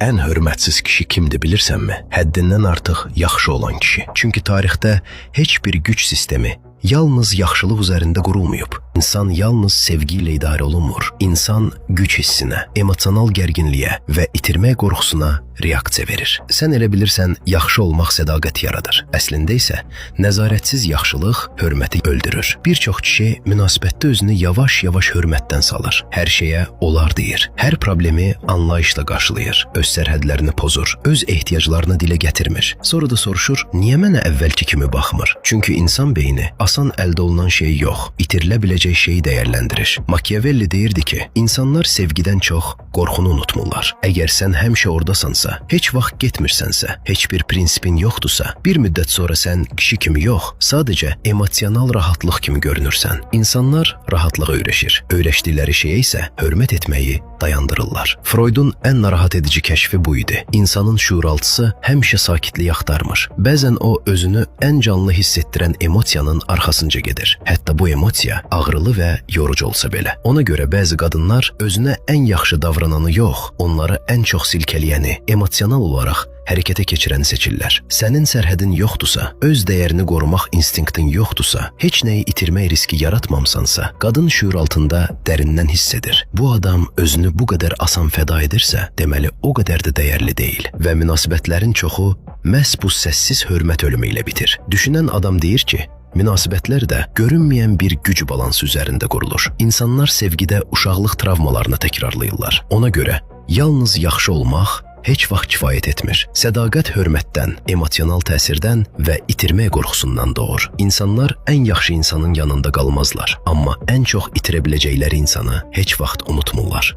Ən hörmətsiz kişi kimdir bilirsənmi? Həddindən artıq yaxşı olan kişi. Çünki tarixdə heç bir güc sistemi yalnız yaxşılıq üzərində qurulmayıb. İnsan yalnız sevgi ilə idarə olunmur. İnsan güc hissinə, emosional gərginliyə və itirmək qorxusuna reaksiya verir. Sən elə bilirsən, yaxşı olmaq sədaqət yaradır. Əslində isə nəzarətsiz yaxşılıq hörməti öldürür. Bir çox kişi münasibətdə özünü yavaş-yavaş hörmətdən salır. Hər şeyə olar deyir. Hər problemi anlayışla qarşılayır. Öz sərhədlərini pozur. Öz ehtiyaclarını dilə gətirmir. Sonra da soruşur, niyə mənə əvvəlki kimi baxmır? Çünki insan beyni asan əldə olunan şey yox, itirilə biləcək şeyi dəyərləndirir. Machiavelli deyirdi ki, insanlar sevgidən çox qorxunu unutmurlar. Əgər sən həmişə oradasansa, heç vaxt getmirsənsə, heç bir prinsipin yoxdursa, bir müddət sonra sən kişi kimi yox, sadəcə emosional rahatlıq kimi görünürsən. İnsanlar rahatlığa öyrəşir. Öyrəşdikləri şeyə isə hörmət etməyi dayandırırlar. Freudun ən narahat edici kəşfi bu idi. İnsanın şuuraltısı həmişə sakitliyi axtarmır. Bəzən o özünü ən canlı hiss etdirən emosiyanın arxasınca gedir. Hətta bu emosiya ağrılı və yorucu olsa belə. Ona görə bəzi qadınlar özünə ən yaxşı davrananı yox, onları ən çox silkələyəni, emosional olaraq hərəkətə keçirəni seçirlər. Sənin sərhədin yoxdursa, öz dəyərini qorumaq instinktin yoxdursa, heç nəyi itirmək riski yaratmamsansa, qadın şuur altında dərindən hiss edir. Bu adam özünü bu qədər asan fəda edirsə, deməli o qədər də dəyərli deyil və münasibətlərin çoxu məhz bu səssiz hörmət ölümü ilə bitir. Düşünən adam deyir ki, münasibətlər də görünməyən bir güc balansı üzərində qurulur. İnsanlar sevgidə uşaqlıq travmalarını təkrarlayırlar. Ona görə yalnız yaxşı olmaq heç vaxt kifayət etmir. Sədaqət hörmətdən, emosional təsirdən və itirmək qorxusundan doğur. İnsanlar ən yaxşı insanın yanında qalmazlar, amma ən çox itirə biləcəkləri insanı heç vaxt unutmurlar.